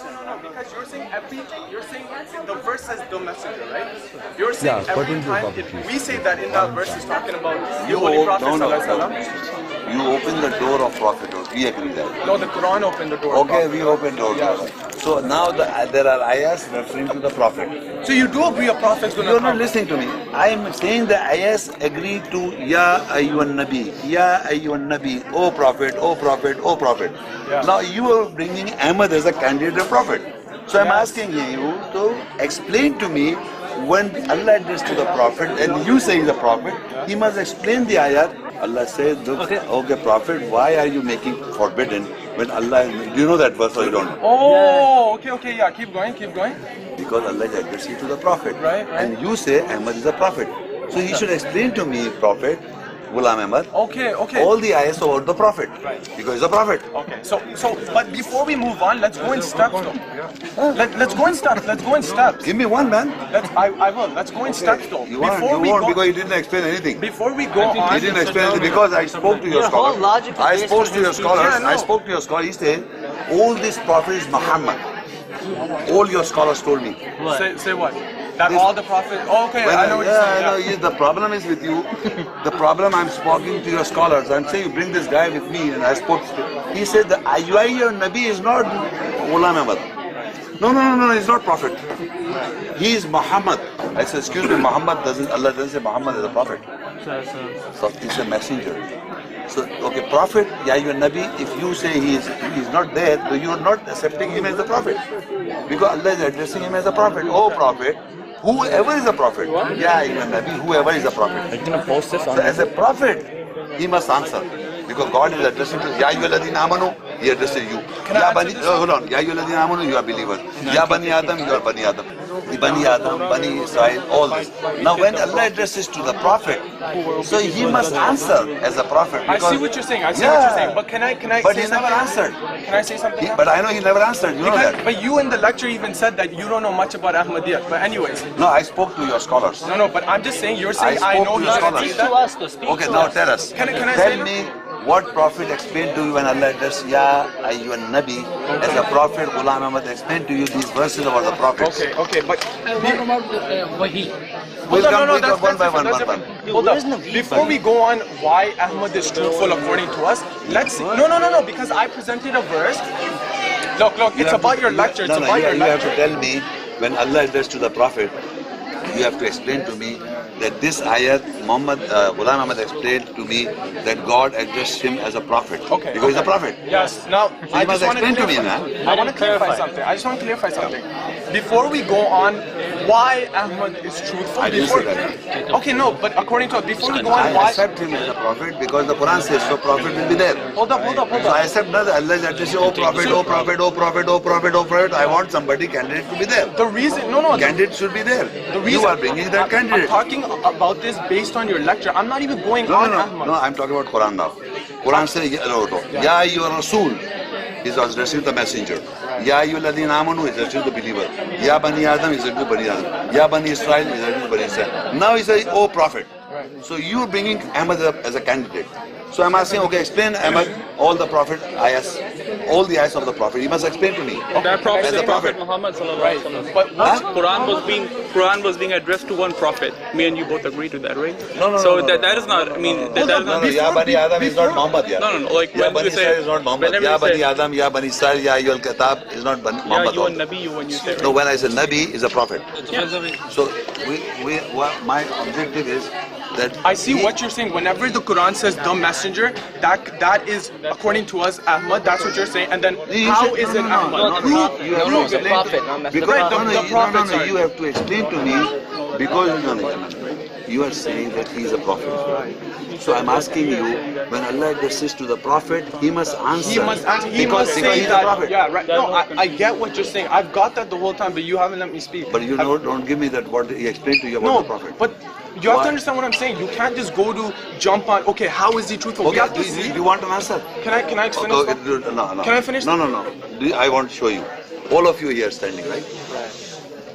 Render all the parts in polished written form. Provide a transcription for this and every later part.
No, because you're saying everything. You're saying the verse says the messenger, right? You're saying every time we say that in that verse is talking about the Holy Prophet sallallahu alaihi wasallam. You open the door of prophethood. We agree that. No, the Quran opened the door. Okay, we open door. So now there are ayahs referring to the prophet. So you do agree a prophet's going to You're come? not listening to me. I am saying the ayahs agree to Ya ayyuhan Nabi, Ya ayyuhan Nabi, O prophet, O prophet, O prophet. Yeah. Now you are bringing Ahmad as a candidate prophet. So I'm asking you to explain to me when Allah addressed to the prophet and you say he's a prophet, he must explain the ayah. Allah says, okay, prophet, why are you making forbidden when Allah, do you know that verse or you don't? Oh, okay, yeah, keep going. Because Allah is addressing to the prophet. Right. And you say Ahmad is a prophet. So he should explain to me, prophet, Ghulam Ahmad, Okay. all the ayahs about the prophet. Right. Because he's a prophet. Okay, so, but before we move on, let's go in steps though. Let's go in steps. Give me one, man. I will. Let's go in steps though. You won't because you didn't explain anything. Before we go on, He didn't explain anything because I spoke to your scholar. I spoke to your scholar. He said, all this prophet is Muhammad. All your scholars told me. Say what? That all the prophets. Oh, okay, I know what you're saying. I know. Yes, the problem is with you. The problem, I'm speaking to your scholars. I'm saying you bring this guy with me, and I spoke. He said the Ayyuhayya Nabi is not Ghulam Ahmad. No, he's not prophet. He is Muhammad. I said, excuse me, Allah doesn't say Muhammad is a prophet. So he's a messenger. So, okay, prophet, Ya Ayyuhan Nabi, if you say he is not there, so you are not accepting him as a prophet. Because Allah is addressing him as a prophet. Oh prophet, whoever is a prophet, Ya Ayyuhan Nabi, whoever is a prophet. Are you going to post this on? So as a prophet, he must answer. Because God is addressing to Ya Ayyuhalladhina Amanu, he addresses you. Ya Bani, hold on, Ya Ayyuhalladhina Amanu, you are believers. Ya Bani Adam, you are Bani Adam. Bani Adam, Bani Israel, all this. Now when Allah addresses to the prophet, so he must answer as a prophet. I see what you're saying. But can I But say he never something? answered. Can I say something? But I know he never answered. You know that. But you in the lecture even said that you don't know much about Ahmadiyya. But anyways. No, I spoke to your scholars. No, but I'm just saying, you're saying I spoke know to he's your going to scholars. say that. Speak Okay, to now us. tell us. Can I Tell me what prophet explained to you when Allah addressed Ya Ayyuhan Nabi as a prophet. Ghulam Ahmad explained to you these verses about the prophets. Okay, but What about Wahi? We'll come that's one by one. different. Hold up. Before we go on why Ahmad is truthful according to us, let's no, because I presented a verse. Look, it's about your lecture. It's about your You have to lecture. tell me when Allah addressed to the prophet, you have to explain to me that this ayat, Ghulam Ahmad explained to me that God addressed him as a prophet. Okay. Because he's a prophet. Yes. Now, I must just want to explain to me, clarify. man. I want to clarify something. I just want to clarify something. Before we go on, why Ahmad is truthful. I didn't before, say that. Okay, no, but according to before we go on, I why? accept him as a prophet because the Quran says so. Prophet will be there. Hold up. So I accept that Allah is addressing, oh prophet, oh prophet, oh prophet, oh prophet, oh prophet. I want somebody candidate to be there. The reason, no. Candidate should be there. The reason You are bringing that I'm candidate. talking about this based on your lecture. I'm not even going on Ahmad. No, I'm talking about Quran now. Quran says, Ya ayyuhar Rasul is addressing the messenger. Ya ayyuhalladhina amanu is addressing the believer. Ya Bani Adam is addressing Bani Adam. Ya Bani Israel is addressing Bani Israel. Now he says, oh prophet. So you are bringing Ahmad as a candidate. So I'm asking, okay, explain Ahmad all the prophet ayahs, all the ayahs of the prophet. He must explain to me. That prophet As a is Prophet prophet. Muhammad sallallahu alaihi wasallam. But what? Quran was being addressed to one prophet. Me and you both agree to that, right? No, So no, that is not. I mean, that is not. Ya Bani Adam is not Muhammad. Yeah. No. Like Ya when Bani you say, Israel is not Muhammad. whenever Ya you Bani say, Adam, Ya Bani Israel, Ya Ayyuhal Kitab is not yeah, Muhammad. you and Nabi, when you say, right? No, when I say Nabi is a prophet. So my objective is that I see what you're saying. Whenever the Quran says the messenger, that is according to us Ahmad. That's what you're saying. And then how is it Ahmad? You have to the explain prophet, not messenger. because no, you have to explain to me because you are saying that he is a prophet. So I'm asking you, when Allah addresses to the prophet, he must answer. He must because say he's a that. prophet. Yeah, right. No, I get what you're saying. I've got that the whole time, but you haven't let me speak. But you know, don't give me that what he explained to you about No, the prophet. but you have Why? to understand what I'm saying. You can't just go to jump on. Okay, how is he truthful? We Okay, have to do see. you want an answer? Can I finish? Okay, no. Can I finish? No. I want to show you. All of you here standing, right?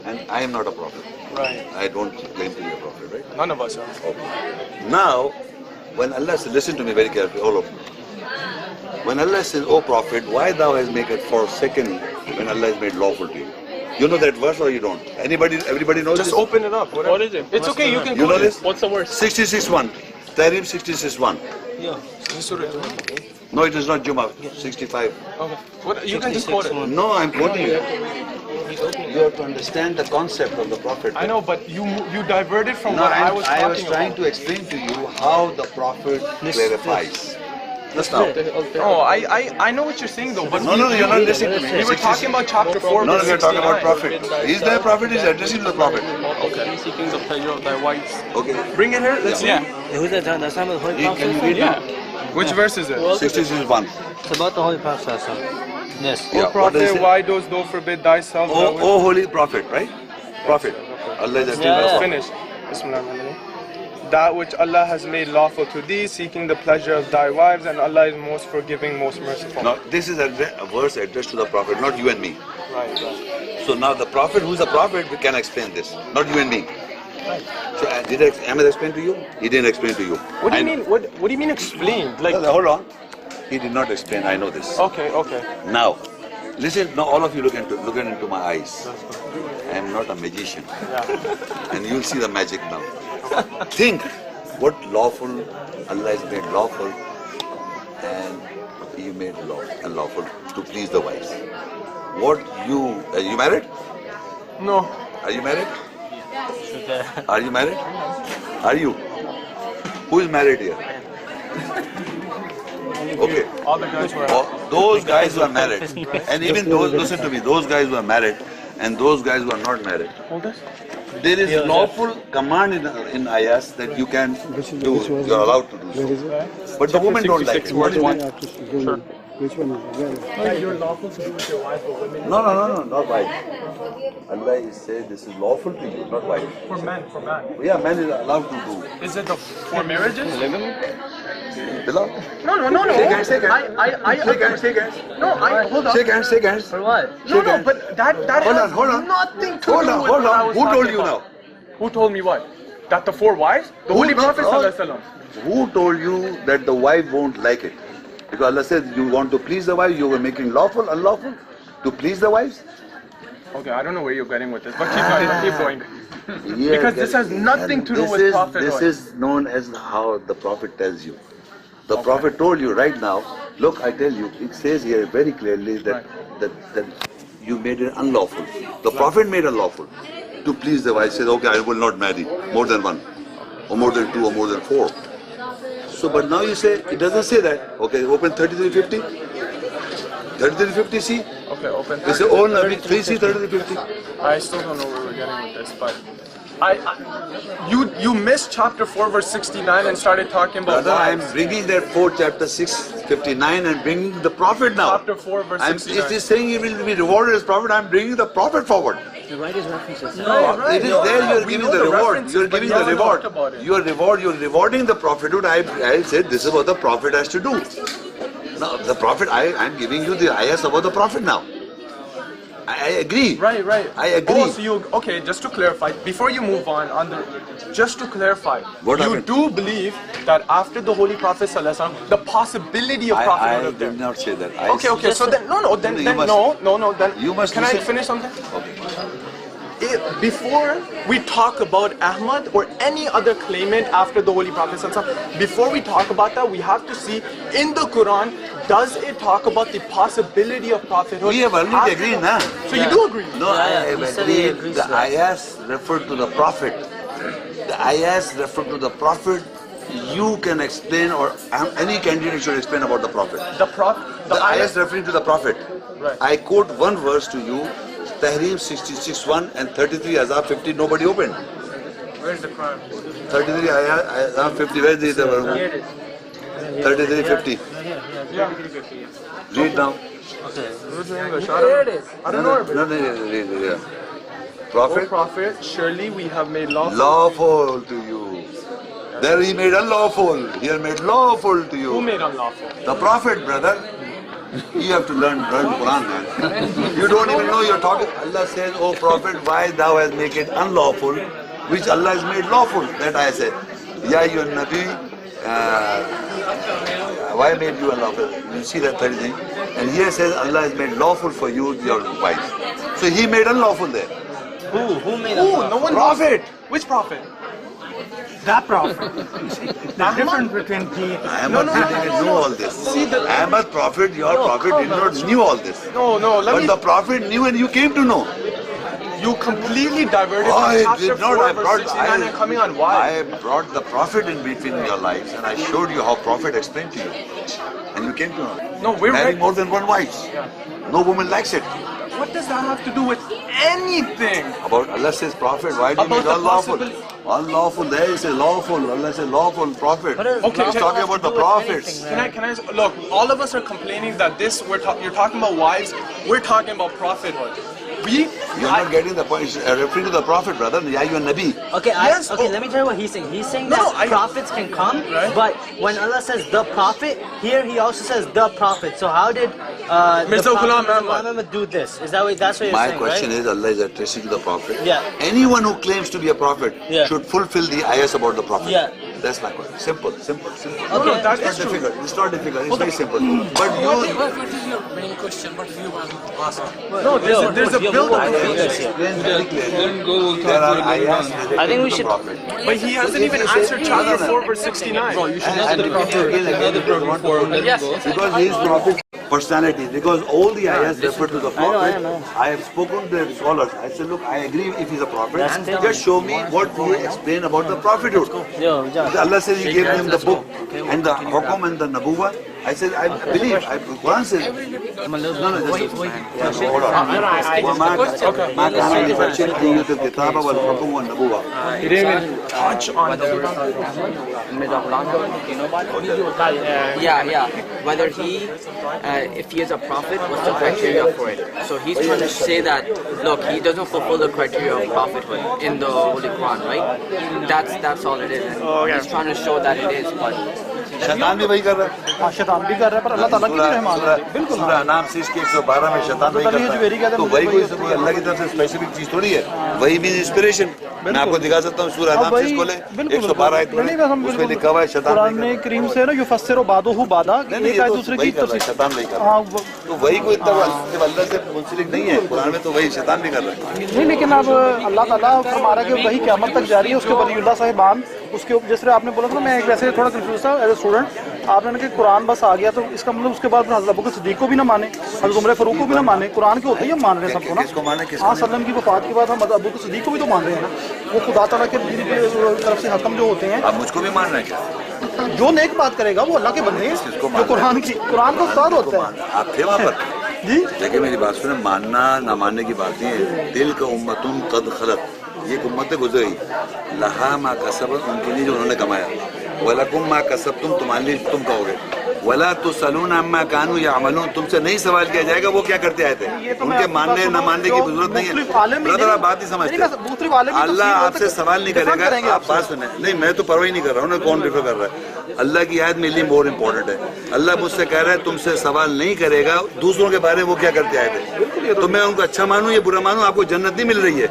And I am not a prophet. Right. I don't claim to be a prophet, right? None of us are. Now, when Allah says, listen to me very carefully, all of you. When Allah says, "Oh Prophet, why thou has made it forsaken when Allah has made lawful to you?" You know that verse or you don't? Everybody knows Just this? open it up. What is it? It's okay, you can You know quote it. this? What's the verse? 66:1. Tahrim 66:1. Yeah. No, it is not Jummah. 65. Okay. What, you can just quote it. No, I'm quoting it. You have to understand the concept of the Prophet. I know, but you diverted from No, what I was I was talking trying about. to explain to you how the Prophet clarifies. Listen now. Oh, I know what you're saying though, but No, you're not listening to me. we were talking about chapter 4, No, verse we are talking about 69. Prophet. He's the Prophet, he's addressing to the Prophet. Okay. Seeking the pleasure of thy wives. Okay. Bring it here, let's see. Yeah. Who's that? That's not the Holy Prophet. Can you read Yeah. Which verse is it? 66:1. It's about the Holy Prophet. Yes. Yeah, O what Prophet, does it say? why dost thou forbid thyself? Oh holy Prophet, right? Prophet. Allah is asking Yeah. us. Finish. Bismillahirrahmanirrahim. That which Allah has made lawful to thee, seeking the pleasure of thy wives, and Allah is most forgiving, most merciful. Now, this is a verse addressed to the Prophet, not you and me. Right. So now the Prophet, who's the Prophet, we can explain this, not you and me. So Ahmed explain to you? He didn't explain to you. What do you mean? What do you mean explained? Like, Hold on. He did not explain. I know this. okay. Now, listen. Now all of you look into my eyes. I am not a magician, and you'll see the magic now. Think what lawful Allah has made lawful, and He made unlawful to please the wives. What are you married? No. Are you married? Are you married? Are you? Who is married here? Okay. All the guys were. Those guys who are married, and even those, listen to me, those guys who are married and those guys who are not married. There is lawful command in ayahs that you can do, you are allowed to do so. But the women don't like it. What is it? Sure. Which one is it? You're lawful to do with your wife, but women. No, not wife. Allah is saying this is lawful to you, not wife. For men. Yeah, man is allowed to do. Is it for marriages? Bilal? No. Shake hands. Shake hands. No, hold on. Shake hands. For what? No, but that Hold has on. nothing to do Hold with on. what I was Who told talking you about. now? Who told me what? That the 4 wives? The Holy Prophet Sallallahu Alaihi Wasallam. Who told you that the wife won't like it? Because Allah says you want to please the wife, you were making lawful, unlawful to please the wives. Okay, I don't know where you're getting with this, but keep going. Yeah, Because this has nothing to do with prophethood. This is known as how the Prophet tells you. The Prophet told you right now, look, I tell you, it says here very clearly that you made it unlawful. The Prophet made it lawful to please the wife. Says, okay, I will not marry more than 1, or more than 2, or more than 4. So, but now you say, it doesn't say that. Okay, open 3350. 3350 see? Okay, open. It's your own 3C 3350. I still don't know where we're getting with this, but you missed chapter 4, verse 69 and started talking about Brother, I am wives. bringing that 4 chapter 659 and bringing the Prophet now. Chapter 4, verse 69. It is saying he will be rewarded as Prophet. I am bringing the Prophet forward. The writers references. Right. It is there you are We giving know the the reward. references, You are but giving you the haven't reward. talked about it. You are rewarding the prophethood. I said this is what the Prophet has to do. Now the Prophet, I am giving you the ayahs about the Prophet now. I agree. Right. I agree. Oh, so okay, just to clarify, before you move on just to clarify, What you happened? do believe that after the Holy Prophet Sallallahu Alaihi Wasallam, the possibility of prophethood I is there. did not say that. Okay, so then, then You must can I listen. finish something? Okay. Before we talk about Ahmad or any other claimant after the Holy Prophet Sallallahu Alaihi Wasallam, before we talk about that, we have to see in the Quran, does it talk about the possibility of prophethood? We have already after agreed, the- nah? So you do agree? No, I have he said he agreed. agrees The to that. ayahs refer to the Prophet. The ayahs refer to the Prophet. You can explain, or any candidate should explain about the Prophet. The The ayahs referring to the Prophet. Right. I quote one verse to you, Tahrim 66:1 and 33 Azab 50. Nobody opened. Where's the Quran? 33 Azab 50. Where is the 33:50? Read now. English. There it is. I don't know. No, read. O Prophet. Prophet, surely we have made lawful. Lawful to you. There he made unlawful. Here made lawful to you. Who made unlawful? The Prophet, brother. You have to learn Quran, man. You don't even know you're talking. Allah says, "Oh Prophet, why thou hast made it unlawful, which Allah has made lawful." That I said. Ya ayyuhan Nabi, Why made you unlawful? You see that very thing? And here says Allah has made lawful for you your wives. So he made unlawful there. Who made Ooh, Allah? no one Prophet. knows. Which prophet? That prophet. The difference between the I am not didn't know all this. See the- I am a prophet, your prophet did not knew all this. No, let But me. the prophet knew and you came to know. You completely diverted Oh, from I chapter did not. 4, I verse brought, 69 and coming on why. I brought the prophet in between your lives and I showed you how prophet explained to you. And you came to know. No, we're Marrying ready. more than one wife. No woman likes it. What does that have to do with anything? About Allah says prophet, why do you About make the unlawful? possibility- Unlawful, there is a lawful. Allah says lawful prophet. Okay, He's talking about the prophets. Can I look? All of us are complaining that you're talking about wives. We're talking about prophethood. You're not getting the point. It's referring to the prophet, brother. Yeah, you're Nabi. Okay, Yes, let me tell you what he's saying. He's saying No, that prophets can come, Right. but when Allah says the prophet, here he also says the prophet. So how did the Mirza Prophet Ghulam Ahmad. Muhammad do this? Is that that's what you're My saying, question right? is, Allah is addressing to the prophet. Yeah. Anyone who claims to be a prophet Yeah. should fulfill the ayahs about the prophet. Yeah. That's my question. Simple. Okay. That's It's not true. difficult. It's not difficult. It's very simple. But you, What is your main question? What do you want to ask? No, there's a build up. there are ayahs related I think we to the should- prophet. But he hasn't even answered chapter 4, verse 69. Because he is prophet personality. Because all the ayahs refer to the prophet. I have spoken to the scholars. I said, look, I agree if he's a prophet. Just show me what you explain about the prophethood. Allah says He gave them the book and the hukum and the nabuwa. I said, I believe. Quran says. No, just hold on. ما كان لبشر أن يؤتى الكتاب والحكم والنبوة. He didn't even touch on the Yeah. Whether if he is a prophet, what's the criteria for it? So he's trying to say that, look, he doesn't fulfill the criteria of prophethood in the Holy Quran, right? That's all it is. And he's trying to show that it is, but शैतान भी वही कर रहा है. हाँ, शैतान भी कर रहा है पर अल्लाह ताला की भी रहमान है. बिल्कुल सूरह अनाम से इसके 112 में शैतान वही करता है. तो वही कोई अल्लाह की तरफ से स्पेसिफिक चीज थोड़ी है. वही भी इंस्पिरेशन. मैं आपको दिखा सकता हूँ सूरह अनाम से इसको ले 112 आयत में उसमें लिखा हुआ है शैतान कुरान करीम से ना युफस्सिरु बादुहु बादा एक आयत दूसरे की तफसीर. शैतान वही कर रहा है. तो वही कोई अल्लाह से मुंसलिक नहीं है. कुरान में तो वही शैतान भी कर रहा है. नहीं, लेकिन अब अल्लाह ताला फरमा रहा है कि वही क़यामत तक जारी है. उसके वलीउल्लाह साहिबान उसके जिस तरह आपने बोला था ना, मैं एक वैसे थोड़ा कंफ्यूज था एज ए स्टूडेंट. आपने कहा कि कुरान बस आ गया तो इसका मतलब उसके बाद हज़रत अबू बकर सिद्दीक़ को भी ना माने, हज़रत उमर फारूक को भी ना माने. कुरान के होते ही हम मान रहे हैं सबको ना. किसको माने, किसको हाँ, सल्लम की वफात के बाद हम हज़रत अबू बकर सिद्दीक़ को भी तो मान रहे हैं ना. वो खुदा ताला के दीन की तरफ से हकम जो होते हैं, आप मुझको भी मान रहे हैं क्या? जो नेक बात करेगा वो अल्लाह के बंदे हैं. जो कुरान का उस्ताद होता है. आप थे वहाँ पर जी, देखिए मेरी बात सुने. मानना ना मानने की बात नहीं है. दिल का उम्मतुन कद खलत, ये एक उम्मत गुजर गई. लहा मा कसबत, उनके लिए जो उन्होंने कमाया. वलकुम मा कसबतुम, तुम्हारे लिए तुम कहोगे. वला तुसलून अम्मा कानू यामलून, तुमसे नहीं सवाल किया जाएगा वो क्या करते आए थे. उनके मानने न मानने की जरूरत नहीं है. ब्रदर आप बात ही समझते हैं. अल्लाह आपसे सवाल नहीं करेगा. आप बात सुने. नहीं, मैं तो परवाही नहीं कर रहा हूँ. कौन डिफर कर रहा है? अल्लाह की आयत मेरे लिए बहुत इंपॉर्टेंट है. अल्लाह मुझसे कह रहा है तुमसे सवाल नहीं करेगा दूसरों के बारे में वो क्या करते आए थे. तो मैं उनको अच्छा मानूं या बुरा मानूं, आपको जन्नत नहीं मिल रही है.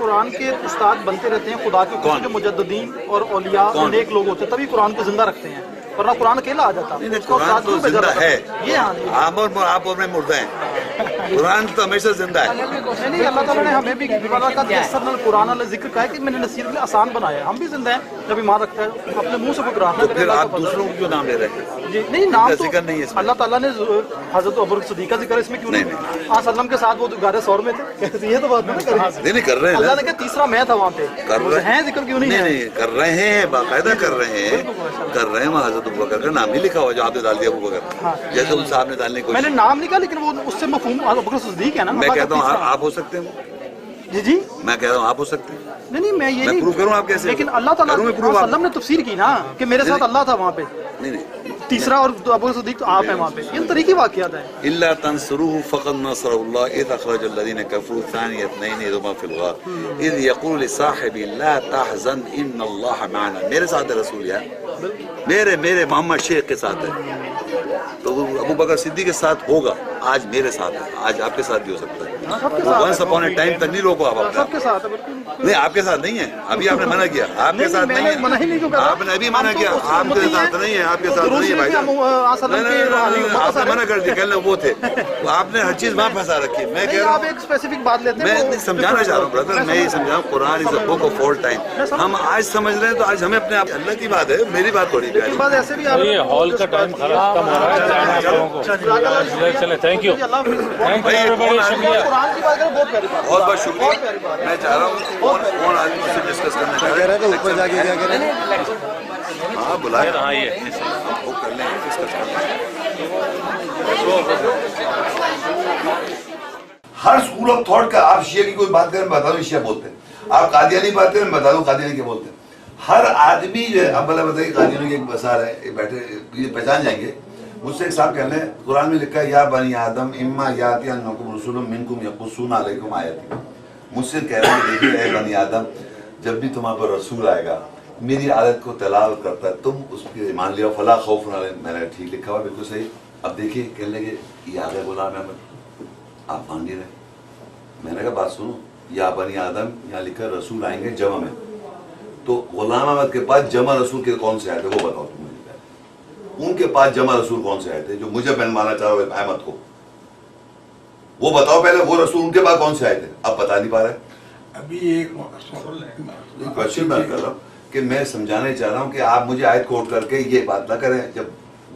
कुरान के उस्ताद बनते रहते हैं खुदा के कुछ मुजद्दिदीन और औलिया और नेक लोग होते हैं, तभी कुरान को जिंदा रखते हैं. वरना कुरान अकेला आ जाता. कुरान तो जिंदा है. ये हाँ, आप और मैं मुर्दा हैं. कुरान तो हमेशा जिंदा है. नहीं, अल्लाह ताला ने हमें भी कुरान वाला जिक्र कहा है कि मैंने नसीहत के लिए आसान बनाया है. हम भी जिंदा हैं जब ईमान रखता है. अपने मुंह से कोई कुरान तो फिर आप दूसरों को क्यों नाम ले रहे हैं? जी नहीं, नाम तो जिक्र नहीं है इसमें. अल्लाह ताला ने हजरत अबू बकर सिद्दीक़ का जिक्र इसमें क्यों नहीं? हाँ, सल्लम के साथ वो गारे सौर में थे. ये तो बात नहीं कर रहे. नहीं कर रहे हैं. अल्लाह ने कहा तीसरा मैं था वहाँ पे. कर रहे हैं जिक्र क्यों नहीं है? नहीं कर रहे हैं, बाकायदा कर रहे हैं. वहाँ हजरत अबू बकर का नाम ही लिखा हुआ जो आपने डाल दिया अबू बकर. जैसे उन साहब ने डालने की मैंने कोशिश. नाम लिखा लेकिन वो उससे मफहूम अबू बकर सिद्दीक़ है ना. मैं कहता हूँ आप हो सकते हैं. जी जी, मैं कह रहा हूँ आप हो सकते हैं. नहीं मैं ये मैं नहीं प्रूव करूँ आप कैसे? लेकिन अल्लाह ताला सल्लम ने तफसीर की ना कि मेरे साथ अल्लाह था वहाँ पे. नहीं तीसरा और अबू बकर सिद्दीक़ तो आप हैं वहाँ पे. ये तरीके वाक़ियात है. इल्ला तंसुरूहु फक़द नसरहुल्लाह इज़ अख़रजल्लज़ीना कफ़रू सानिय इत्नैनि इज़ हुमा फ़िल ग़ार इज़ यक़ूलु लिसाहिबिही ला तहज़न इन्नल्लाह मअना. मेरे साथ है रसूल यार. میرے محمد شیخ کے ساتھ ہے تو وہ ابو بکر صدیق کے ساتھ ہوگا. آج میرے ساتھ ہے, آج آپ کے ساتھ بھی ہو سکتا ہے. ونس اپون اے ٹائم تک نہیں روکو آپ اپنے سب کے ساتھ ہے بالکل. نہیں, آپ کے ساتھ نہیں ہے. ابھی آپ نے منع کیا, آپ کے ساتھ نہیں ہے. آپ نے ابھی منع کیا, آپ کے ساتھ نہیں ہے, آپ کے ساتھ نہیں ہے بھائی جان. نہیں, آپ نے منع کر دیا, کہنا وہ تھے. آپ نے ہر چیز وہاں پھنسا رکھی. میں کہہ رہا آپ ہوں, ایک اسپیسیفک بات لیتے میں ہیں. سمجھانا چاہ رہا ہوں برادر, میں یہ سمجھا ہوں قرآن از اے بک آف آل ٹائم. ہم آج سمجھ رہے ہیں تو آج ہمیں اپنے آپ, اللہ کی بات ہے, میری بات تھوڑی پیاری. بعد ایسے بھی یہ ہال کا ٹائم خراب کم ہو رہا ہے, جانا ہے لوگوں کو. چلے, thank you, thank you every بڑی, شکریہ. قرآن کی بات کریں, بہت پیاری بات. بہت بہت شکریہ. میں چاہ رہا ہوں کون آدمی سے ڈسکس کرنا چاہ رہے ہیں. اوپر جا کے کیا کریں, ہاں بلائیں, ہاں یہ وہ کر لیں, ڈسکس کر لیں. ہر اسکول آف تھاٹ کا, آپ شیعہ کی کوئی بات کریں بتا دو شیعہ بولتے ہیں, آپ قادیانی بات کریں بتا دو قادیانی کیا بولتے ہیں. ہر آدمی جو ہے, اب بلا بتائیے قادیانی کی ایک مثال ہے, بیٹھے یہ پہچان جائیں گے. مجھ سے ایک صاحب کہہ لیں, قرآن میں لکھا ہے یا بنی آدم اما یاتینکم رسول منکم یقصون علیکم آیاتی. مجھ سے کہہ رہے ہیں دیکھیے اے بنی آدم, جب بھی تمہارے پر رسول آئے گا میری عادت کو تلاوت کرتا ہے, تم اس پہ ایمان لیا, فلا خوف علیہم. میں نے ٹھیک لکھا ہوا, بالکل صحیح. اب دیکھیے کہنے لگے یہ آ گئے غلام احمد, آپ مان نہیں رہے. میں نے کہا بات سنو, یا بنی آدم یہاں لکھا رسول آئیں گے جمع میں, تو غلام احمد کے پاس جمع رسول کے کون سے آئے تھے وہ بتاؤ تم مجھے. ان کے پاس جمع رسول کون سے آئے تھے جو مجھے بنوانا چاہ رہے احمد کو, وہ بتاؤ پہلے, وہ رسول ان کے پاس کون سے آئے تھے, اب بتا نہیں پا رہے. ابھی ایک کوشچن میں کر رہا ہوں کہ میں سمجھانے چاہ رہا ہوں کہ آپ مجھے آیت کوٹ کر کے یہ بات نہ کریں. جب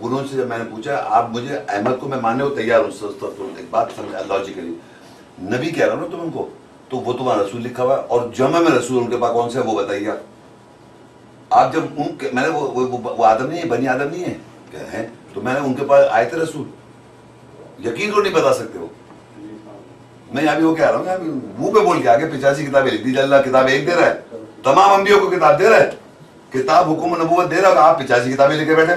انہوں سے جب میں نے پوچھا, آپ مجھے احمد کو میں ماننے کو تیار ہوں, ایک بات سمجھا لاجیکلی, نبی کہہ رہا ہوں نا تم ان کو, تو وہ تمہارا رسول لکھا ہوا ہے, اور جمع میں رسول ان کے پاس کون سے ہے وہ بتائیے. آپ جب ان کے, میں نے وہ آدم نہیں ہے, بنی آدم نہیں ہے کیا ہے, تو میں نے ان کے پاس آئے تھے رسول, یقین کو نہیں بتا سکتے وہ. میں یہاں بھی وہ کہہ رہا ہوں, منہ پہ بول کے آگے 85 کتابیں لکھ دی, اللہ کتاب ایک دے رہا ہے, تمام انبیاء کو کتاب دے رہا ہے, کتاب حکم نبوت دے رہا ہے, آپ 85 کتابیں لے کے بیٹھے.